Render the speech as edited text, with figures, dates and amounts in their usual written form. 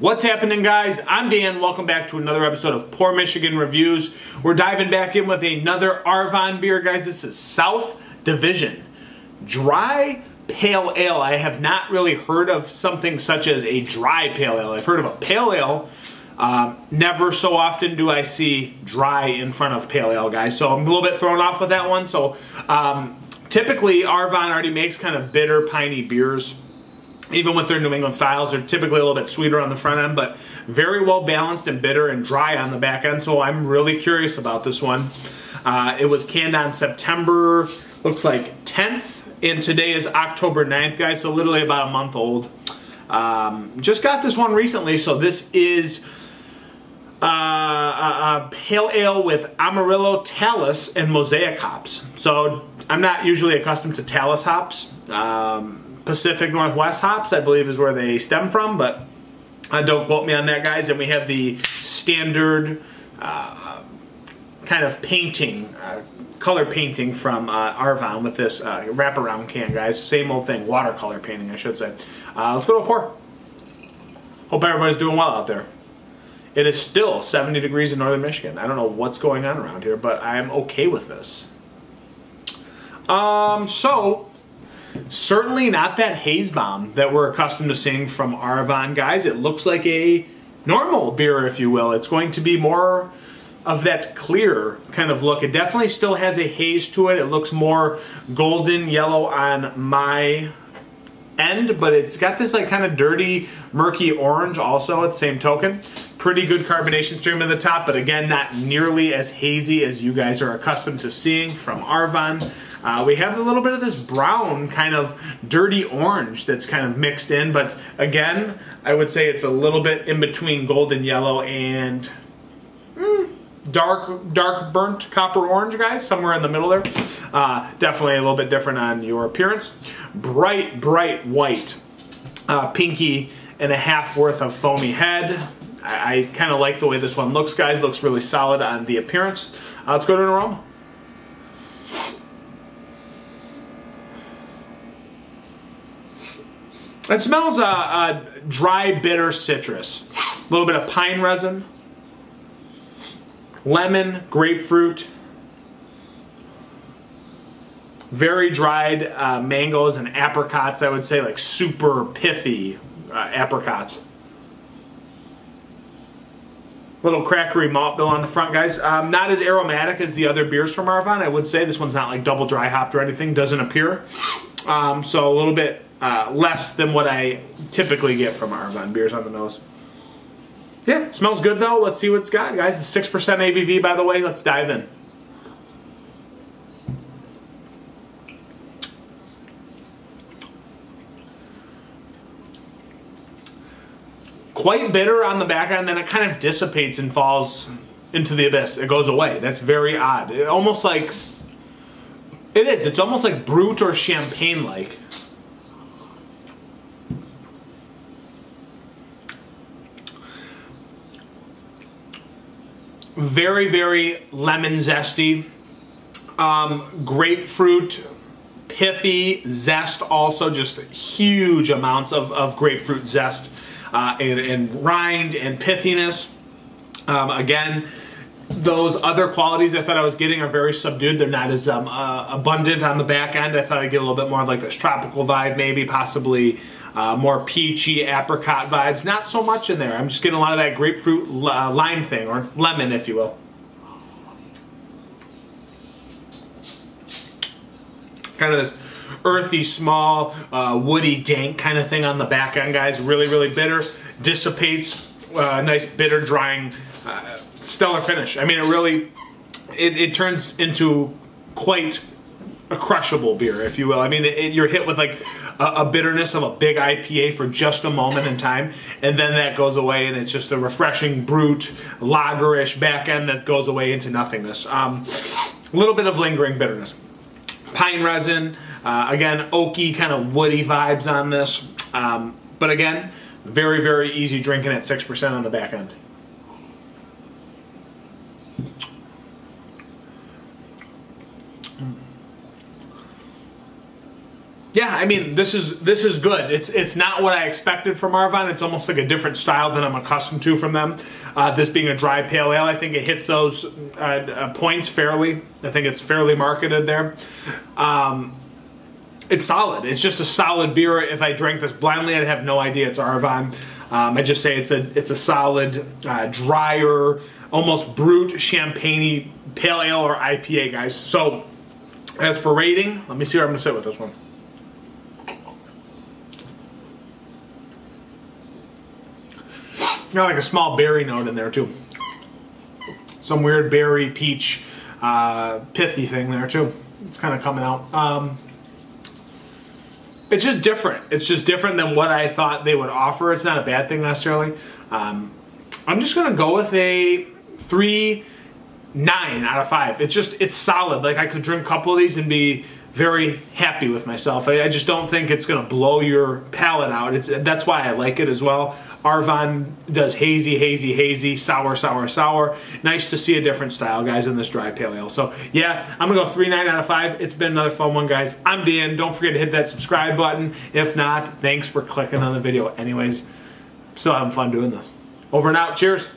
What's happening, guys? I'm Dan. Welcome back to another episode of Pour Michigan Reviews. We're diving back in with another Arvon beer, guys. This is South Division Dry Pale Ale. I have not really heard of something such as a dry pale ale. I've heard of a pale ale. Never so often do I see dry in front of pale ale, guys. So I'm a little bit thrown off with that one. So typically, Arvon already makes kind of bitter, piney beers. Even with their New England styles, they're typically a little bit sweeter on the front end, but very well balanced and bitter and dry on the back end. So I'm really curious about this one. It was canned on September, looks like 10th, and today is October 9th, guys. So literally about a month old. Just got this one recently. So this is a pale ale with Amarillo, Talus, and Mosaic hops. So I'm not usually accustomed to Talus hops. Pacific Northwest hops, I believe, is where they stem from, but don't quote me on that, guys. And we have the standard kind of painting, color painting from Arvon with this wraparound can, guys. Same old thing, watercolor painting, I should say. Let's go to a pour. Hope everybody's doing well out there. It is still 70 degrees in northern Michigan. I don't know what's going on around here, but I'm okay with this. Certainly not that haze bomb that we're accustomed to seeing from Arvon, guys. It looks like a normal beer, if you will. It's going to be more of that clear kind of look. It definitely still has a haze to it. It looks more golden yellow on my end, but it's got this like kind of dirty, murky orange also at the same token. Pretty good carbonation stream at the top, but again, not nearly as hazy as you guys are accustomed to seeing from Arvon. We have a little bit of this brown kind of dirty orange that's kind of mixed in, but again, I would say it's a little bit in between golden yellow and dark burnt copper orange, guys, somewhere in the middle there. Definitely a little bit different on your appearance. Bright white, pinky and a half worth of foamy head. I kind of like the way this one looks, guys. Looks really solid on the appearance. Let's go to an aroma. It smells a dry, bitter citrus. A little bit of pine resin, lemon, grapefruit, very dried mangoes and apricots, I would say, like super pithy apricots. Little crackery malt bill on the front, guys. Not as aromatic as the other beers from Arvon, I would say. This one's not like double dry hopped or anything, doesn't appear. So a little bit less than what I typically get from Arvon beers on the nose. Yeah, smells good though. Let's see what it's got, guys. It's 6% ABV, by the way. Let's dive in. Quite bitter on the back end, then it kind of dissipates and falls into the abyss. It goes away. That's very odd. Almost like, it is. It's almost like brut or champagne-like. Very, very lemon zesty. Grapefruit, pithy zest also. Just huge amounts of grapefruit zest. And rind and pithiness. Again, those other qualities I thought I was getting are very subdued. They're not as abundant on the back end. I thought I'd get a little bit more of like this tropical vibe, maybe possibly more peachy apricot vibes. Not so much in there. I'm just getting a lot of that grapefruit lime thing, or lemon, if you will. Kind of this earthy, small, woody, dank kind of thing on the back end, guys. Really, really bitter. Dissipates. Nice, bitter, drying, stellar finish. I mean, it really, it turns into quite a crushable beer, if you will. I mean, you're hit with like a bitterness of a big IPA for just a moment in time, and then that goes away, and it's just a refreshing, brut, lagerish back end that goes away into nothingness. A little bit of lingering bitterness. Pine resin, again, oaky, kind of woody vibes on this. But again, very, very easy drinking at 6% on the back end. Yeah, I mean, this is good. It's not what I expected from Arvon. It's almost like a different style than I'm accustomed to from them. This being a dry pale ale, I think it hits those points fairly. I think it's fairly marketed there. It's solid. It's just a solid beer. If I drank this blindly, I'd have no idea it's Arvon. I just say it's a solid, drier, almost brewed champagne-y pale ale or IPA, guys. So, as for rating, let me see where I'm going to sit with this one. Got like a small berry note in there too. Some weird berry, peach, pithy thing there too. It's kind of coming out. It's just different. It's just different than what I thought they would offer. It's not a bad thing necessarily. I'm just gonna go with a 3.9 out of 5. It's solid. Like I could drink a couple of these and be very happy with myself. I just don't think it's gonna blow your palate out. That's why I like it as well. Arvon does hazy, hazy, hazy, sour, sour, sour. Nice to see a different style, guys, in this dry pale ale. So, yeah, I'm going to go 3.9 out of 5. It's been another fun one, guys. I'm Dan. Don't forget to hit that subscribe button. If not, thanks for clicking on the video. Anyways, still having fun doing this. Over and out. Cheers.